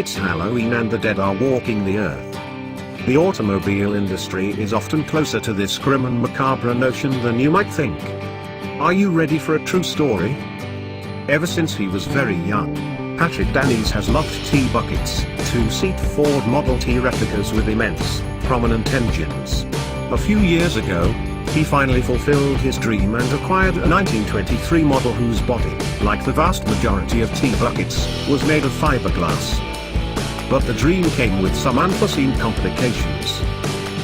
It's Halloween and the dead are walking the earth. The automobile industry is often closer to this grim and macabre notion than you might think. Are you ready for a true story? Ever since he was very young, Patrick Danies has loved T-buckets, two-seat Ford Model T replicas with immense, prominent engines. A few years ago, he finally fulfilled his dream and acquired a 1923 model whose body, like the vast majority of T-buckets, was made of fiberglass. But the dream came with some unforeseen complications.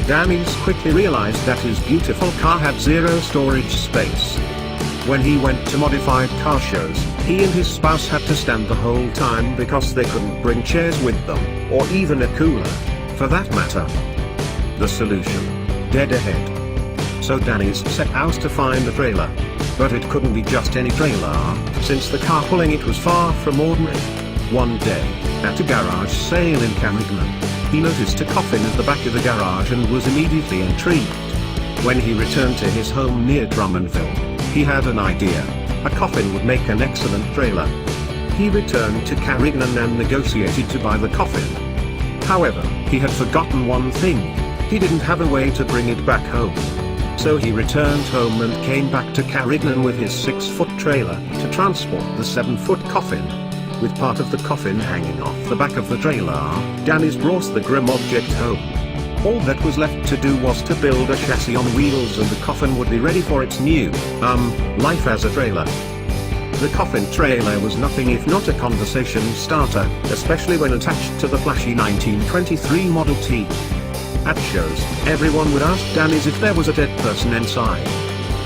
Danies quickly realized that his beautiful car had zero storage space. When he went to modified car shows, he and his spouse had to stand the whole time because they couldn't bring chairs with them, or even a cooler, for that matter. The solution: dead ahead. So Danies set out to find a trailer. But it couldn't be just any trailer, since the car pulling it was far from ordinary. One day, at a garage sale in Carignan, he noticed a coffin at the back of the garage and was immediately intrigued. When he returned to his home near Drummondville, he had an idea. A coffin would make an excellent trailer. He returned to Carignan and negotiated to buy the coffin. However, he had forgotten one thing: he didn't have a way to bring it back home. So he returned home and came back to Carignan with his 6-foot trailer to transport the 7-foot coffin. With part of the coffin hanging off the back of the trailer, Danies brought the grim object home. All that was left to do was to build a chassis on wheels and the coffin would be ready for its new, life as a trailer. The coffin trailer was nothing if not a conversation starter, especially when attached to the flashy 1923 Model T. At shows, everyone would ask Danies if there was a dead person inside.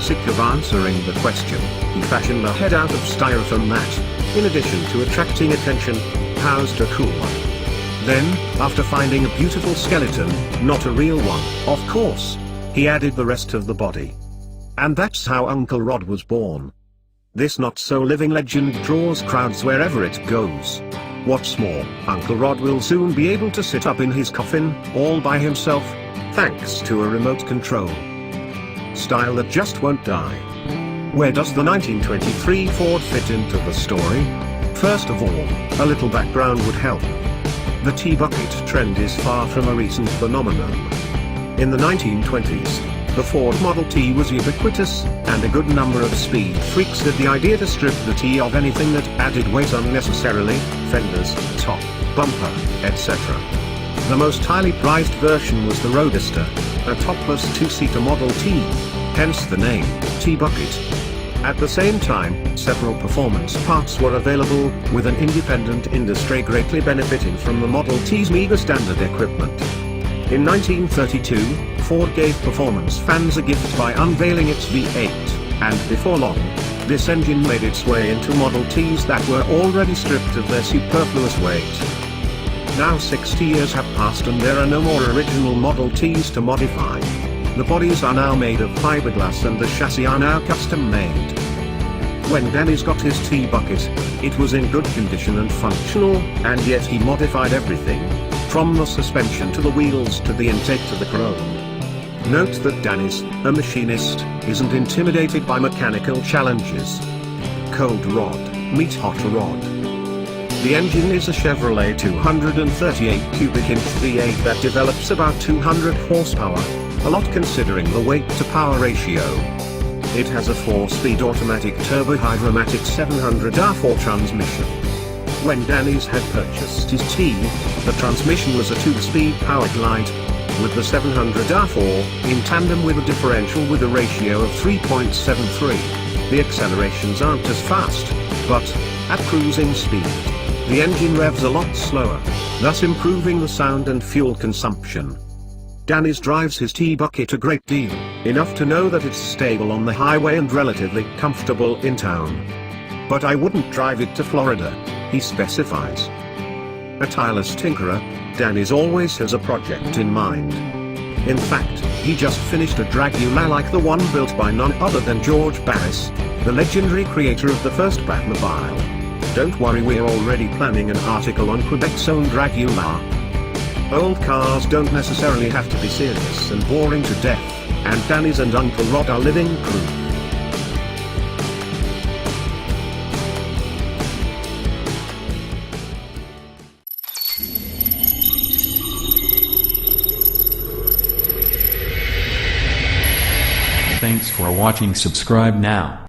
Sick of answering the question, he fashioned a head out of styrofoam that, in addition to attracting attention, housed a cooler. Then, after finding a beautiful skeleton, not a real one, of course, he added the rest of the body. And that's how Uncle Rod was born. This not-so-living legend draws crowds wherever it goes. What's more, Uncle Rod will soon be able to sit up in his coffin, all by himself, thanks to a remote control. Style that just won't die. Where does the 1923 Ford fit into the story? First of all, a little background would help. The T-bucket trend is far from a recent phenomenon. In the 1920s, the Ford Model T was ubiquitous, and a good number of speed freaks had the idea to strip the T of anything that added weight unnecessarily: fenders, top, bumper, etc. The most highly prized version was the Roadster, a topless two-seater Model T, hence the name, T-bucket. At the same time, several performance parts were available, with an independent industry greatly benefiting from the Model T's meager standard equipment. In 1932, Ford gave performance fans a gift by unveiling its V8, and before long, this engine made its way into Model Ts that were already stripped of their superfluous weight. Now 60 years have passed and there are no more original Model Ts to modify. The bodies are now made of fiberglass and the chassis are now custom-made. When Danies got his T-bucket, it was in good condition and functional, and yet he modified everything, from the suspension to the wheels to the intake to the chrome. Note that Danies, a machinist, isn't intimidated by mechanical challenges. Cold rod, meet hot rod. The engine is a Chevrolet 238 cubic inch V8 that develops about 200 horsepower. A lot considering the weight-to-power ratio. It has a 4-speed automatic turbo-hydromatic 700 R4 transmission. When Danies had purchased his T, the transmission was a 2-speed power glide, with the 700 R4 in tandem with a differential with a ratio of 3.73. The accelerations aren't as fast, but, at cruising speed, the engine revs a lot slower, thus improving the sound and fuel consumption. Danies drives his T-bucket a great deal, enough to know that it's stable on the highway and relatively comfortable in town. But I wouldn't drive it to Florida, he specifies. A tireless tinkerer, Danies always has a project in mind. In fact, he just finished a Dragula like the one built by none other than George Barris, the legendary creator of the first Batmobile. Don't worry, we're already planning an article on Quebec's own Dragula. Old cars don't necessarily have to be serious and boring to death, and Danies and Uncle Rod are living proof. Thanks for watching. Subscribe now.